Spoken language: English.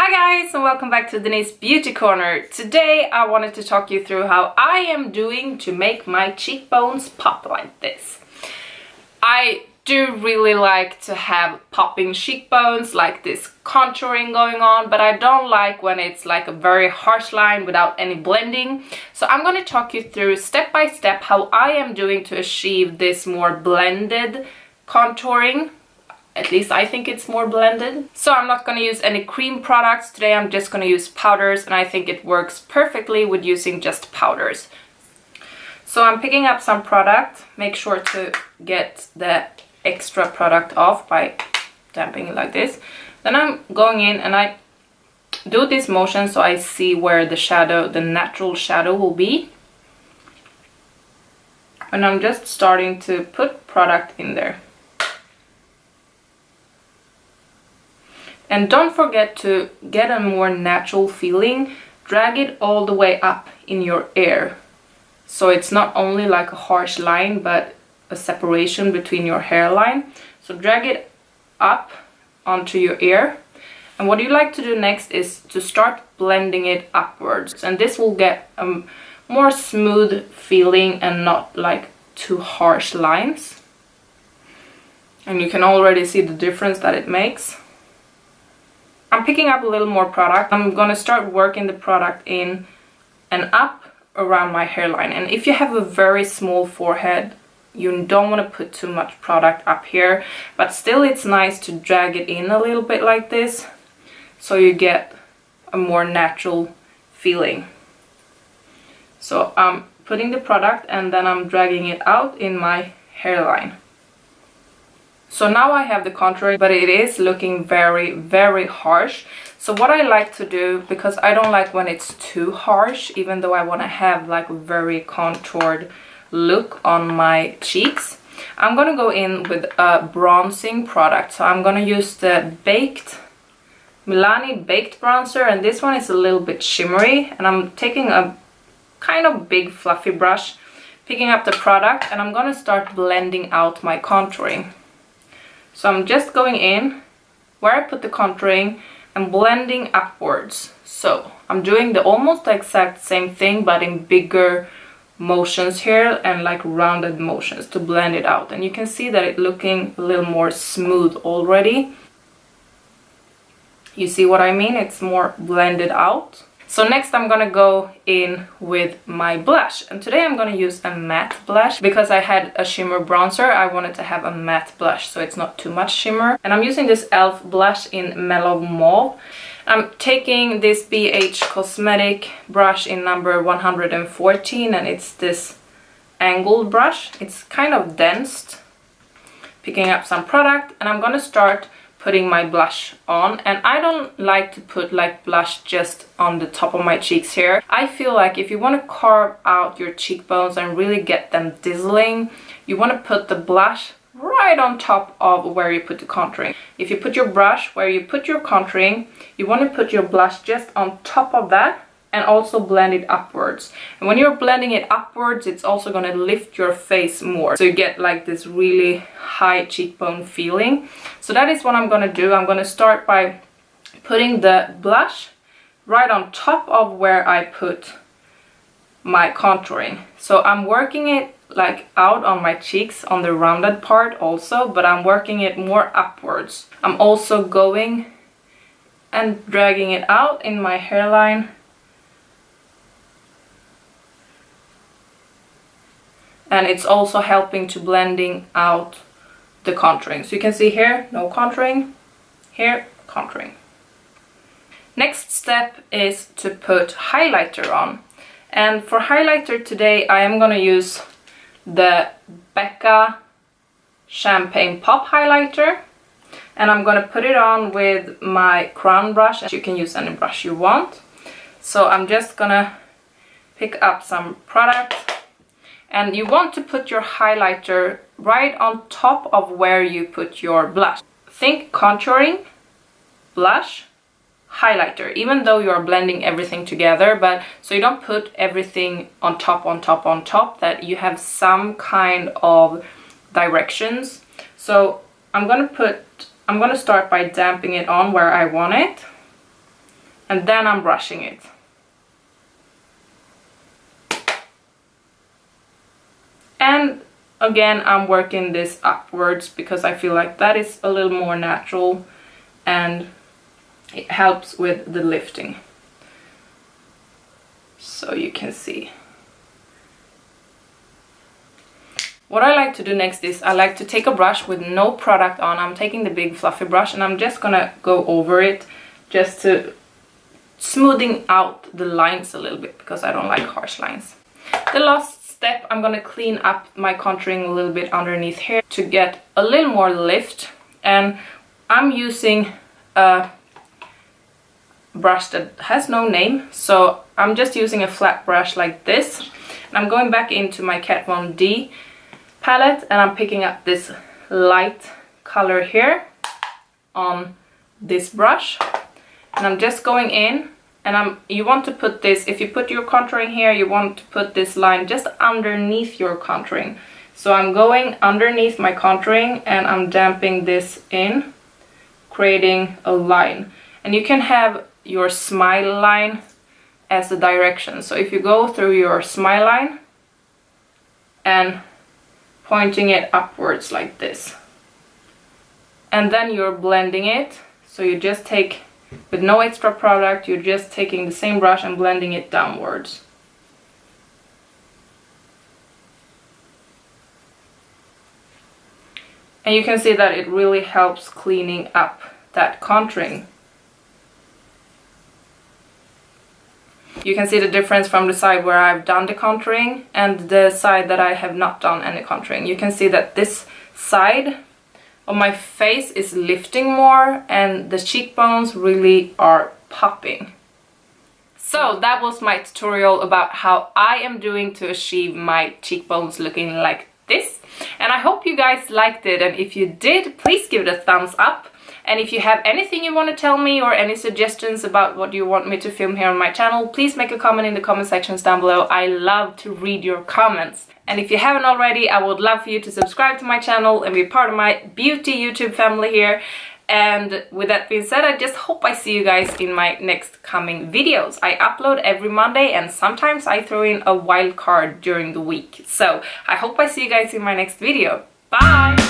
Hi guys, and welcome back to Denise Beauty Corner. Today I wanted to talk you through how I am doing to make my cheekbones pop like this. I do really like to have popping cheekbones, like this contouring going on, but I don't like when it's like a very harsh line without any blending. So I'm going to talk you through step by step how I am doing to achieve this more blended contouring. At least I think it's more blended. So I'm not going to use any cream products today. I'm just going to use powders, and I think it works perfectly with using just powders. So I'm picking up some product. Make sure to get the extra product off by damping it like this. Then I'm going in and I do this motion so I see where the shadow, the natural shadow will be. And I'm just starting to put product in there. And don't forget to get a more natural feeling. Drag it all the way up in your ear. So it's not only like a harsh line, but a separation between your hairline. So drag it up onto your ear. And what you like to do next is to start blending it upwards. And this will get a more smooth feeling and not like too harsh lines. And you can already see the difference that it makes. I'm picking up a little more product. I'm gonna start working the product in and up around my hairline. And if you have a very small forehead, you don't want to put too much product up here, but still it's nice to drag it in a little bit like this so you get a more natural feeling. So I'm putting the product and then I'm dragging it out in my hairline. So now I have the contouring, but it is looking very, very harsh. So what I like to do, because I don't like when it's too harsh, even though I want to have like a very contoured look on my cheeks, I'm going to go in with a bronzing product. So I'm going to use the Milani Baked Bronzer, and this one is a little bit shimmery. And I'm taking a kind of big fluffy brush, picking up the product, and I'm going to start blending out my contouring. So I'm just going in where I put the contouring and blending upwards. So I'm doing the almost the exact same thing, but in bigger motions here and like rounded motions to blend it out. And you can see that it's looking a little more smooth already. You see what I mean? It's more blended out. So next I'm gonna go in with my blush, and today I'm gonna use a matte blush because I had a shimmer bronzer. I wanted to have a matte blush so it's not too much shimmer, and I'm using this e.l.f. blush in Mellow Mauve. I'm taking this BH Cosmetic brush in number 114, and it's this angled brush. It's kind of dense. Picking up some product, and I'm gonna start putting my blush on. And I don't like to put like blush just on the top of my cheeks here. I feel like if you want to carve out your cheekbones and really get them dazzling, you want to put the blush right on top of where you put the contouring. If you put your brush where you put your contouring, you want to put your blush just on top of that and also blend it upwards. And when you're blending it upwards, it's also going to lift your face more, so you get like this really high cheekbone feeling. So that is what I'm going to do. I'm going to start by putting the blush right on top of where I put my contouring. So I'm working it like out on my cheeks on the rounded part also, but I'm working it more upwards. I'm also going and dragging it out in my hairline. And it's also helping to blending out the contouring. So you can see here, no contouring, here, contouring. Next step is to put highlighter on. And for highlighter today, I am gonna use the Becca Champagne Pop highlighter. And I'm gonna put it on with my crown brush. You can use any brush you want. So I'm just gonna pick up some product. And you want to put your highlighter right on top of where you put your blush. Think contouring, blush, highlighter, even though you are blending everything together, but so you don't put everything on top, that you have some kind of directions. So I'm gonna start by damping it on where I want it. and then I'm brushing it. And again, I'm working this upwards because I feel like that is a little more natural and it helps with the lifting. So you can see. What I like to do next is I like to take a brush with no product on. I'm taking the big fluffy brush and I'm just gonna go over it just to smoothing out the lines a little bit because I don't like harsh lines. The last step, I'm gonna clean up my contouring a little bit underneath here to get a little more lift, and I'm using a brush that has no name, so I'm just using a flat brush like this, and I'm going back into my Kat Von D palette and I'm picking up this light color here on this brush, and I'm just going in, and you want to put this, if you put your contouring here, you want to put this line just underneath your contouring. So I'm going underneath my contouring and I'm damping this in, creating a line. And you can have your smile line as the direction. So if you go through your smile line and pointing it upwards like this, and then you're blending it, so you just take, with no extra product, you're just taking the same brush and blending it downwards. And you can see that it really helps cleaning up that contouring. You can see the difference from the side where I've done the contouring and the side that I have not done any contouring. You can see that this side of my face is lifting more and the cheekbones really are popping. So that was my tutorial about how I am doing to achieve my cheekbones looking like this. And I hope you guys liked it, and if you did, please give it a thumbs up. And if you have anything you want to tell me or any suggestions about what you want me to film here on my channel, please make a comment in the comment sections down below. I love to read your comments. And if you haven't already, I would love for you to subscribe to my channel and be part of my beauty YouTube family here. And with that being said, I just hope I see you guys in my next coming videos. I upload every Monday and sometimes I throw in a wild card during the week. So I hope I see you guys in my next video. Bye!